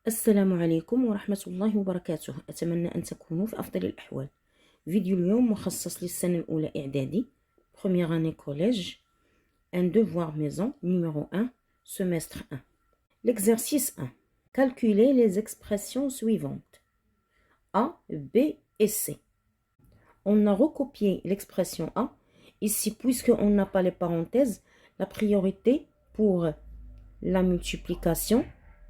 السلام عليكم ورحمة الله وبركاته. أتمنى أن تكونوا في أفضل الأحوال. فيديو اليوم مخصص للسنة الأولى إعدادي Première année collège. Un devoir maison numéro 1 semestre 1. L'exercice 1. Calculez les expressions suivantes. A, B et C. On a recopié l'expression A. Ici, puisqu'on n'a pas les parenthèses, la priorité pour la multiplication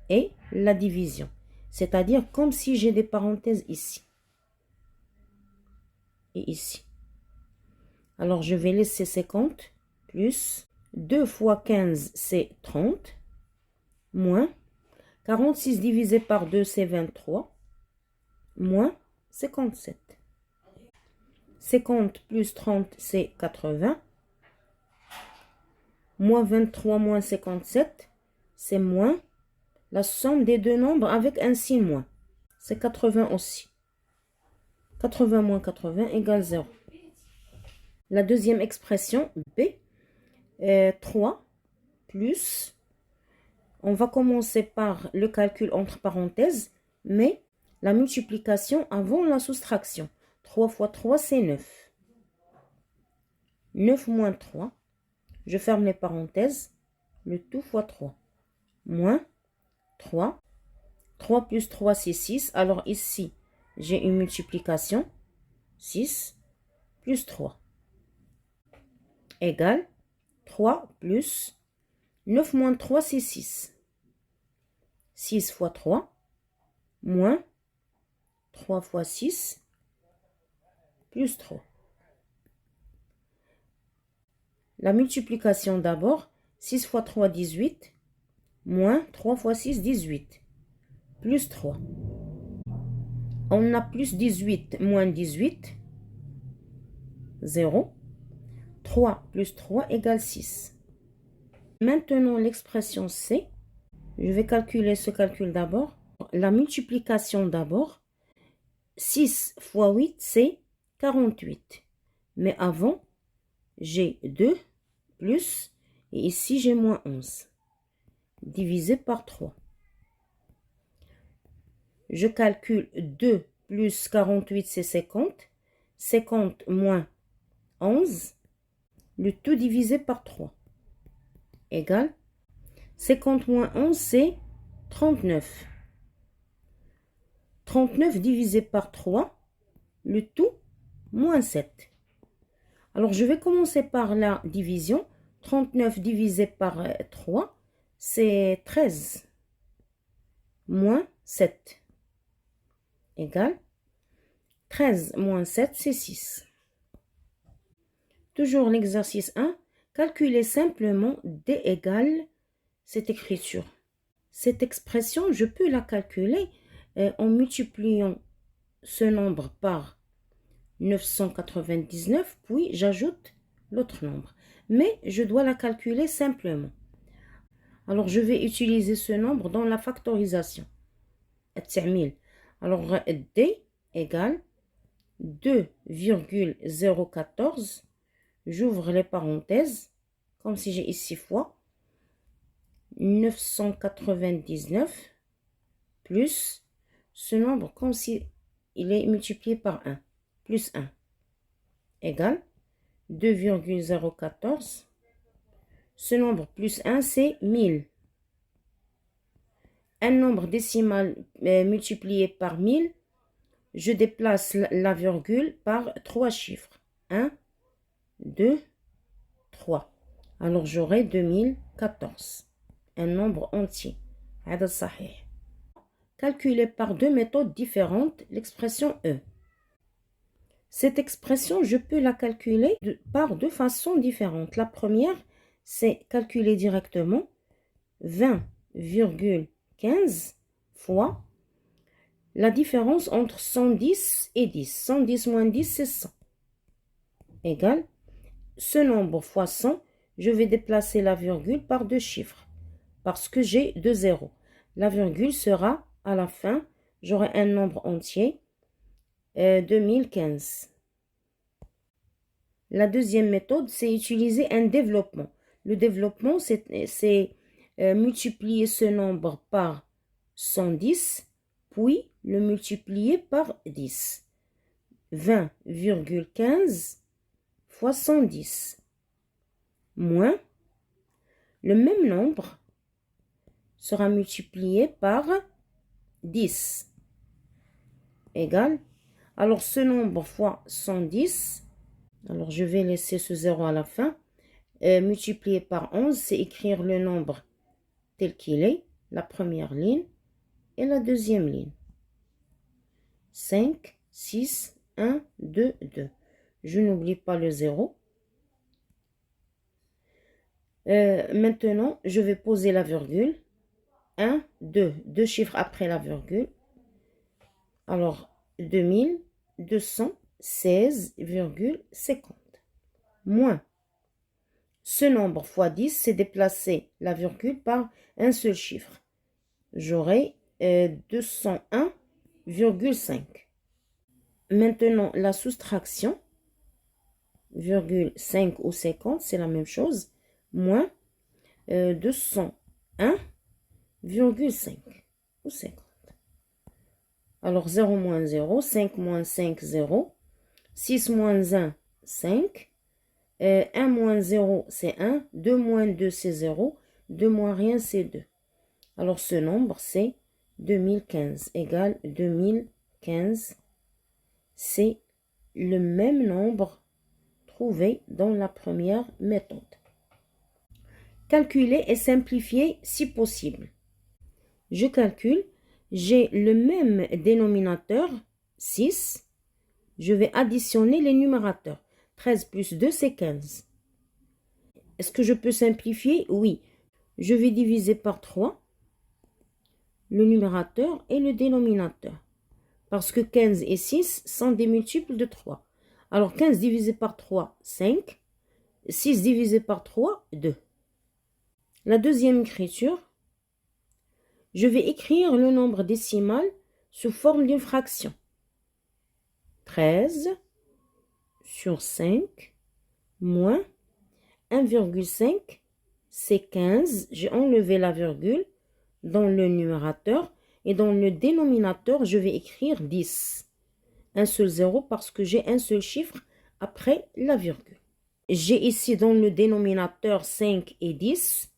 et la division. C'est-à-dire comme si j'ai des parenthèses ici. Et ici. Alors, je vais laisser 50 plus 2 fois 15, c'est 30. Moins 46 divisé par 2, c'est 23. Moins 57. 50 plus 30, c'est 80. Moins 23 moins 57, c'est moins la somme des deux nombres avec un signe moins. C'est 80 aussi. 80 moins 80 égale 0. La deuxième expression, B, 3 plus, on va commencer par le calcul entre parenthèses, mais la multiplication avant la soustraction. 3 fois 3, c'est 9. 9 moins 3, je ferme les parenthèses, le tout fois 3. Moins 3. 3 plus 3, c'est 6. Alors ici, j'ai une multiplication. 6 plus 3 égale 3 plus 9 moins 3, c'est 6. 6 fois 3 moins 3 fois 6 plus 3. La multiplication d'abord. 6 fois 3, 18. Moins 3 fois 6, 18. Plus 3. On a plus 18 moins 18. 0. 3 plus 3 égale 6. Maintenant, l'expression C. Je vais calculer ce calcul d'abord. La multiplication d'abord. 6 fois 8, c'est 48. Mais avant, j'ai 2 plus, et ici j'ai moins 11. Divisé par 3. Je calcule 2 plus 48, c'est 50. 50 moins 11. Le tout divisé par 3. Égale 50 moins 11, c'est 39. 39 divisé par 3. Le tout moins 7. Alors, je vais commencer par la division. 39 divisé par 3, c'est 13. Moins 7. Égale 13 moins 7, c'est 6. Toujours l'exercice 1. Calculez simplement D égale cette écriture. Cette expression, je peux la calculer en multipliant ce nombre par 999, puis j'ajoute l'autre nombre. Mais je dois la calculer simplement. Alors, je vais utiliser ce nombre dans la factorisation. Alors, D égale 2,014. J'ouvre les parenthèses, comme si j'ai ici fois 999 plus ce nombre comme si il est multiplié par 1, plus 1, égale 2,014. Ce nombre plus 1, c'est 1000. Un nombre décimal multiplié par 1000, je déplace la virgule par 3 chiffres. 1, 2, 3. Alors j'aurai 2014. Un nombre entier. هذا صحيح. Calculer par deux méthodes différentes l'expression E. Cette expression, je peux la calculer par deux façons différentes. La première, c'est calculer directement 20,15 fois la différence entre 110 et 10. 110 moins 10, c'est 100. Égale ce nombre fois 100, je vais déplacer la virgule par deux chiffres. Parce que j'ai deux zéros. La virgule sera à la fin, j'aurai un nombre entier, 2015. La deuxième méthode, c'est utiliser un développement. Le développement, c'est multiplier ce nombre par 110, puis le multiplier par 10. 20,15 fois 110, moins le même nombre sera multiplié par 10, égale, alors ce nombre fois 110, alors je vais laisser ce 0 à la fin, multiplié par 11, c'est écrire le nombre tel qu'il est, la première ligne et la deuxième ligne. 5, 6, 1, 2, 2. Je n'oublie pas le 0. Maintenant, je vais poser la virgule. 1, 2, deux chiffres après la virgule. Alors, 2216,50. Moins. Ce nombre fois 10, c'est déplacer la virgule par un seul chiffre. J'aurai 201,5. Maintenant, la soustraction, virgule 5 ou 50, c'est la même chose, moins 201,5 ou 50. Alors, 0 moins 0, 5 moins 5, 0, 6 moins 1, 5, 1 moins 0, c'est 1, 2 moins 2, c'est 0, 2 moins rien, c'est 2. Alors, ce nombre, c'est 2015, égale 2015. C'est le même nombre trouvé dans la première méthode. Calculer et simplifier si possible. Je calcule, j'ai le même dénominateur, 6. Je vais additionner les numérateurs. 13 plus 2, c'est 15. Est-ce que je peux simplifier? Oui. Je vais diviser par 3 le numérateur et le dénominateur. Parce que 15 et 6 sont des multiples de 3. Alors 15 divisé par 3, 5. 6 divisé par 3, 2. La deuxième écriture, je vais écrire le nombre décimal sous forme d'une fraction. 13 sur 5 moins 1,5, c'est 15. J'ai enlevé la virgule dans le numérateur et dans le dénominateur, je vais écrire 10. Un seul 0 parce que j'ai un seul chiffre après la virgule. J'ai ici dans le dénominateur 5 et 10.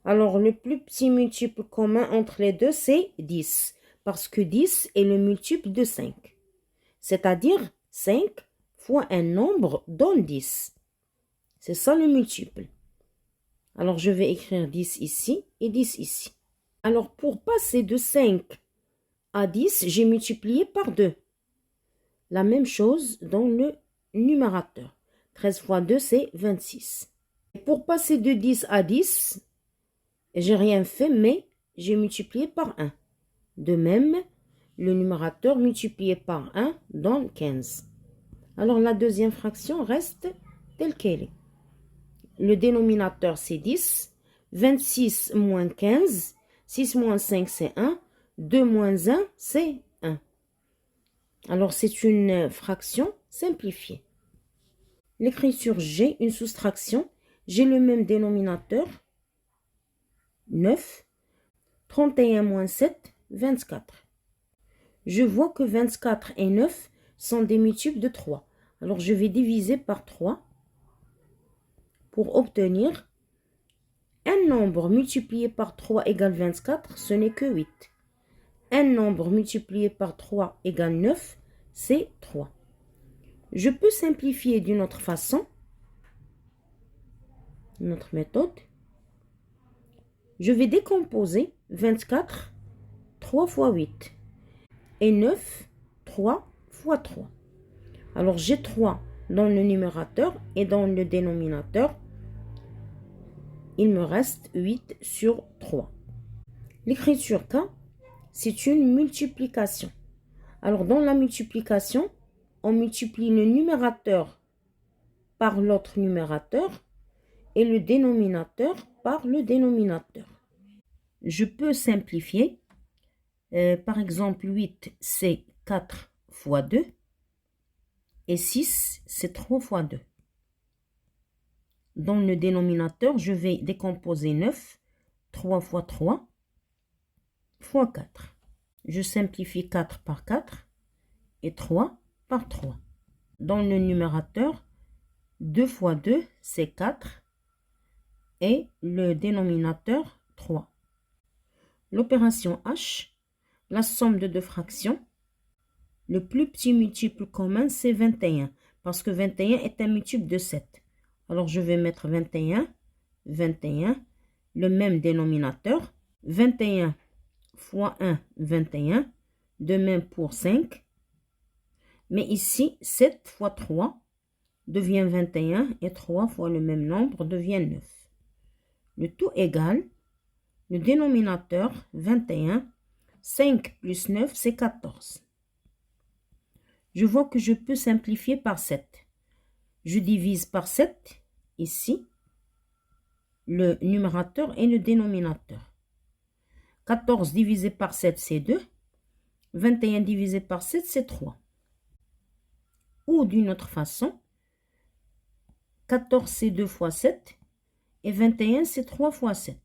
Alors, le plus petit multiple commun entre les deux, c'est 10. Parce que 10 est le multiple de 5. C'est-à-dire 5 fois un nombre donne 10. C'est ça le multiple. Alors, je vais écrire 10 ici et 10 ici. Alors, pour passer de 5 à 10, j'ai multiplié par 2. La même chose dans le numérateur. 13 fois 2, c'est 26. Et pour passer de 10 à 10, j'ai rien fait, mais j'ai multiplié par 1. De même, le numérateur multiplié par 1 donne 15. Alors, la deuxième fraction reste telle qu'elle est. Le dénominateur, c'est 10. 26 moins 15. 6 moins 5, c'est 1. 2 moins 1, c'est 1. Alors, c'est une fraction simplifiée. L'écriture G, une soustraction. J'ai le même dénominateur. 9. 31 moins 7, 24. Je vois que 24 et 9 sont des multiples de 3. Alors, je vais diviser par 3 pour obtenir un nombre multiplié par 3 égale 24, ce n'est que 8. Un nombre multiplié par 3 égale 9, c'est 3. Je peux simplifier d'une autre façon, notre méthode. Je vais décomposer 24, 3 fois 8. Et 9, 3 fois 3. Alors, j'ai 3 dans le numérateur et dans le dénominateur. Il me reste 8 sur 3. L'écriture K, c'est une multiplication. Alors, dans la multiplication, on multiplie le numérateur par l'autre numérateur et le dénominateur par le dénominateur. Je peux simplifier. Par exemple, 8, c'est 4 fois 2. Et 6, c'est 3 fois 2. Dans le dénominateur, je vais décomposer 9. 3 fois 3. fois 4. Je simplifie 4 par 4 et 3 par 3. Dans le numérateur, 2 fois 2, c'est 4 et le dénominateur, 3. L'opération H, la somme de deux fractions. Le plus petit multiple commun, c'est 21 parce que 21 est un multiple de 7. Alors, je vais mettre 21, 21, le même dénominateur. 21 fois 1, 21. De même pour 5. Mais ici, 7 fois 3 devient 21 et 3 fois le même nombre devient 9. Le tout égale, le dénominateur 21, 5 plus 9, c'est 14. Je vois que je peux simplifier par 7. Je divise par 7, ici, le numérateur et le dénominateur. 14 divisé par 7, c'est 2. 21 divisé par 7, c'est 3. Ou d'une autre façon, 14, c'est 2 fois 7. Et 21, c'est 3 fois 7.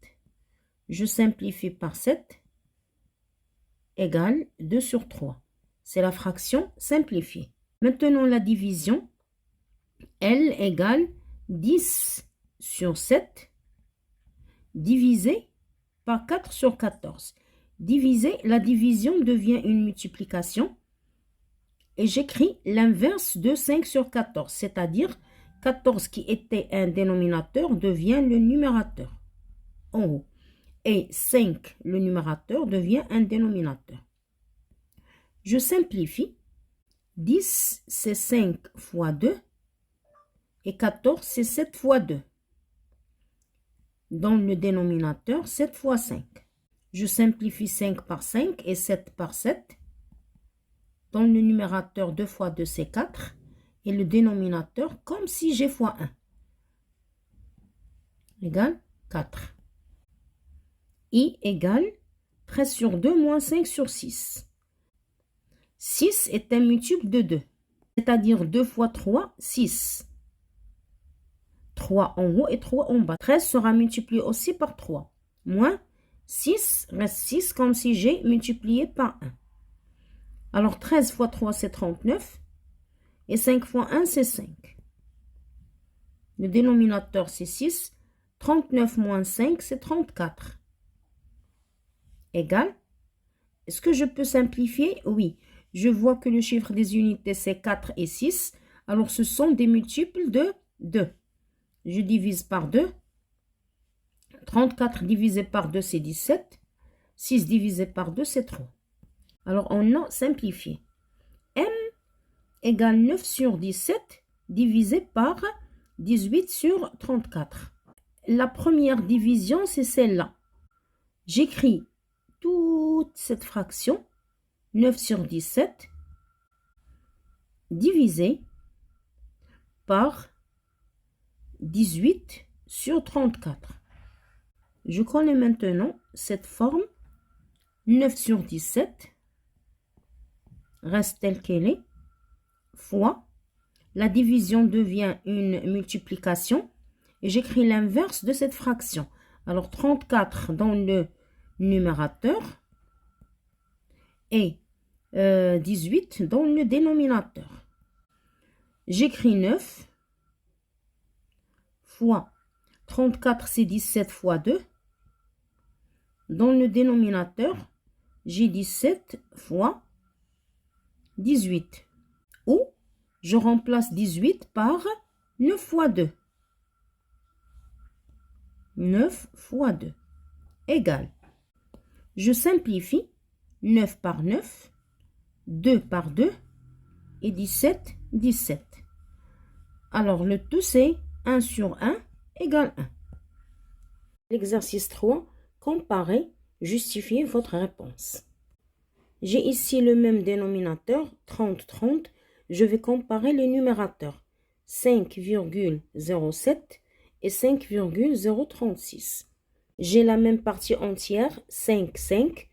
Je simplifie par 7 égale 2 sur 3. C'est la fraction simplifiée. Maintenant, la division, L égale 10 sur 7 divisé par 4 sur 14. Divisé, la division devient une multiplication et j'écris l'inverse de 5 sur 14, c'est-à-dire 14 qui était un dénominateur devient le numérateur en haut. Et 5, le numérateur, devient un dénominateur. Je simplifie. 10, c'est 5 fois 2. Et 14, c'est 7 fois 2. Dans le dénominateur, 7 fois 5. Je simplifie 5 par 5 et 7 par 7. Dans le numérateur, 2 fois 2, c'est 4. Et le dénominateur, comme si j'ai fois 1. Égale 4. I égale 13 sur 2 moins 5 sur 6. 6 est un multiple de 2. C'est-à-dire 2 fois 3, 6. 3 en haut et 3 en bas. 13 sera multiplié aussi par 3. Moins 6 reste 6 comme si j'ai multiplié par 1. Alors 13 fois 3, c'est 39. Et 5 fois 1, c'est 5. Le dénominateur, c'est 6. 39 moins 5, c'est 34. Égal. Est-ce que je peux simplifier? Oui. Je vois que le chiffre des unités, c'est 4 et 6. Alors, ce sont des multiples de 2. Je divise par 2. 34 divisé par 2, c'est 17. 6 divisé par 2, c'est 3. Alors, on a simplifié. M égale 9 sur 17 divisé par 18 sur 34. La première division, c'est celle-là. J'écris toute cette fraction, 9 sur 17, divisé par 18 sur 34. Je connais maintenant cette forme, 9 sur 17, reste telle qu'elle est, fois, la division devient une multiplication, et j'écris l'inverse de cette fraction. Alors, 34 dans le numérateur et 18 dans le dénominateur. J'écris 9 fois 34, c'est 17 fois 2. Dans le dénominateur, j'ai 17 fois 18. Ou je remplace 18 par 9 fois 2. 9 fois 2 égale. Je simplifie. 9 par 9, 2 par 2 et 17, 17. Alors, le tout, c'est 1 sur 1 égale 1. L'exercice 3, comparer, justifier votre réponse. J'ai ici le même dénominateur, 30, 30. Je vais comparer les numérateurs, 5,07 et 5,036. J'ai la même partie entière, 5, 5.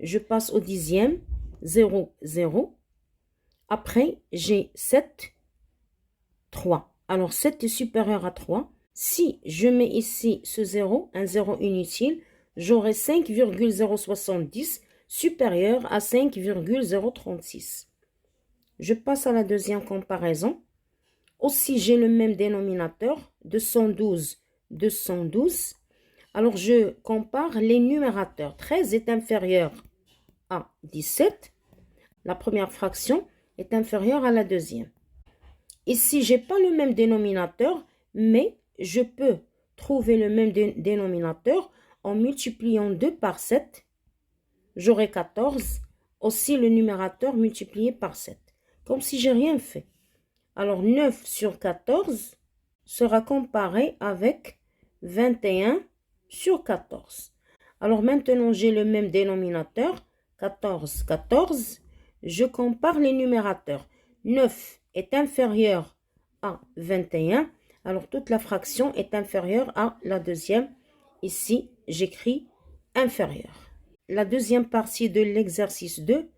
Je passe au dixième, 0, 0. Après, j'ai 7, 3. Alors, 7 est supérieur à 3. Si je mets ici ce 0, un 0 inutile, j'aurai 5,070 supérieur à 5,036. Je passe à la deuxième comparaison. Aussi, j'ai le même dénominateur, 212, 212. Alors, je compare les numérateurs. 13 est inférieur à 17. La première fraction est inférieure à la deuxième. Ici, je n'ai pas le même dénominateur, mais je peux trouver le même dénominateur en multipliant 2 par 7. J'aurai 14. Aussi, le numérateur multiplié par 7. Comme si j'ai rien fait. Alors, 9 sur 14 sera comparé avec 21 sur 14. Alors, maintenant, j'ai le même dénominateur. 14, 14. Je compare les numérateurs. 9 est inférieur à 21. Alors, toute la fraction est inférieure à la deuxième. Ici, j'écris inférieur. La deuxième partie de l'exercice 2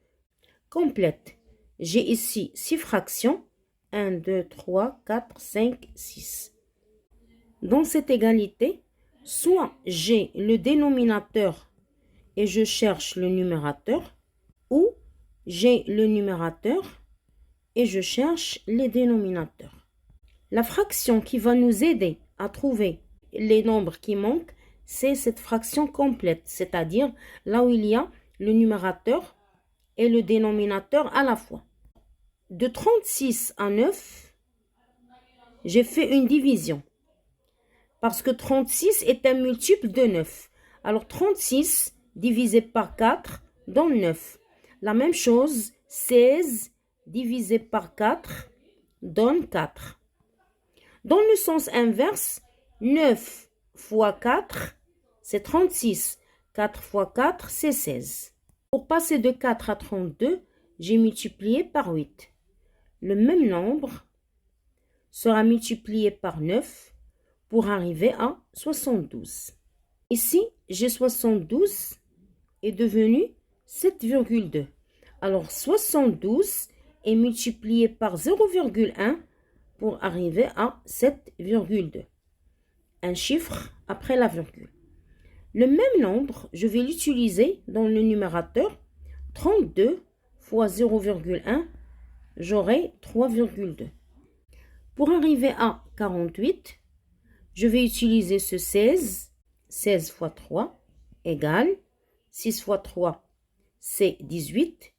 complète. J'ai ici 6 fractions. 1, 2, 3, 4, 5, 6. Dans cette égalité, soit j'ai le dénominateur et je cherche le numérateur, ou j'ai le numérateur et je cherche les dénominateurs. La fraction qui va nous aider à trouver les nombres qui manquent, c'est cette fraction complète, c'est-à-dire là où il y a le numérateur et le dénominateur à la fois. De 36 à 9, j'ai fait une division. Parce que 36 est un multiple de 9. Alors 36 divisé par 4 donne 9. La même chose, 16 divisé par 4 donne 4. Dans le sens inverse, 9 fois 4, c'est 36. 4 fois 4, c'est 16. Pour passer de 4 à 32, j'ai multiplié par 8. Le même nombre sera multiplié par 9 pour arriver à 72. Ici, j'ai 72 est devenu 7,2. Alors, 72 est multiplié par 0,1 pour arriver à 7,2. Un chiffre après la virgule. Le même nombre, je vais l'utiliser dans le numérateur. 32 fois 0,1, j'aurai 3,2. Pour arriver à 48, je vais utiliser ce 16. 16 fois 3 égale 6 fois 3, c'est 18.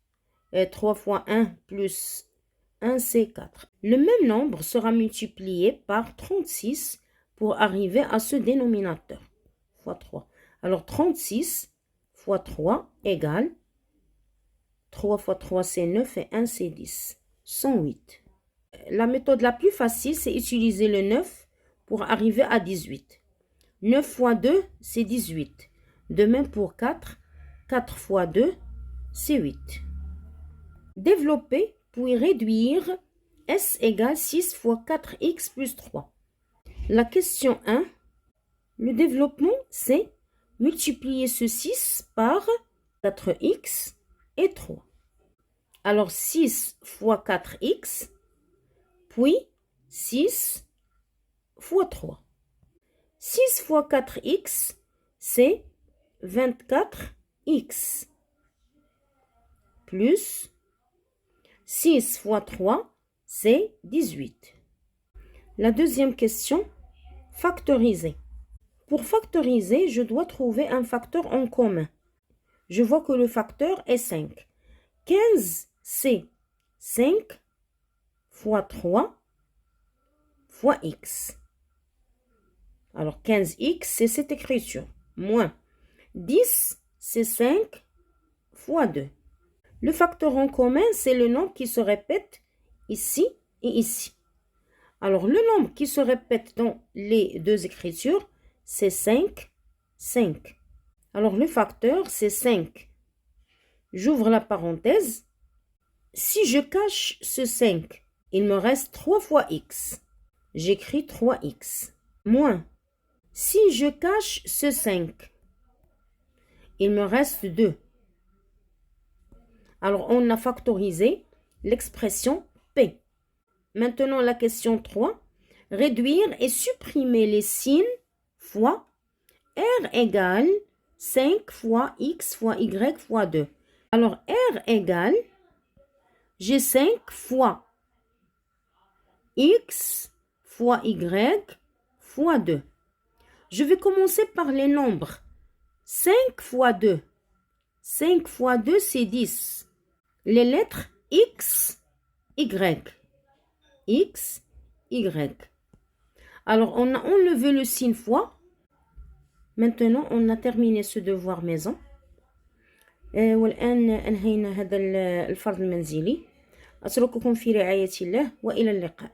Et 3 fois 1 plus 1, c'est 4. Le même nombre sera multiplié par 36 pour arriver à ce dénominateur, fois 3. Alors 36 fois 3 égale 3 fois 3, c'est 9 et 1, c'est 10. 108. La méthode la plus facile, c'est utiliser le 9 pour arriver à 18. 9 fois 2, c'est 18. De même pour 4. 4 fois 2, c'est 8. Développer puis réduire S égale 6 fois 4x plus 3. La question 1, le développement, c'est multiplier ce 6 par 4x et 3. Alors 6 fois 4x, puis 6 fois 3. 6 fois 4x, c'est 24x. Plus 6 fois 3, c'est 18. La deuxième question, factoriser. Pour factoriser, je dois trouver un facteur en commun. Je vois que le facteur est 5. 15, c'est 5 fois 3 fois x. Alors 15x, c'est cette écriture. Moins 10, c'est 5 fois 2. Le facteur en commun, c'est le nombre qui se répète ici et ici. Alors, le nombre qui se répète dans les deux écritures, c'est 5, 5. Alors, le facteur, c'est 5. J'ouvre la parenthèse. Si je cache ce 5, il me reste 3 fois x. J'écris 3x. Moins. Si je cache ce 5, il me reste 2. Alors, on a factorisé l'expression P. Maintenant, la question 3. Réduire et supprimer les signes fois R égale 5 fois X fois Y fois 2. Alors, R égale, j'ai 5 fois X fois Y fois 2. Je vais commencer par les nombres. 5 fois 2. 5 fois 2, c'est 10. Les lettres X, Y. X, Y. Alors, on a enlevé le signe fois. Maintenant, on a terminé ce devoir maison. والآن أنهينا هذا الفرض المنزلي. أترككم في رعاية الله وإلى اللقاء.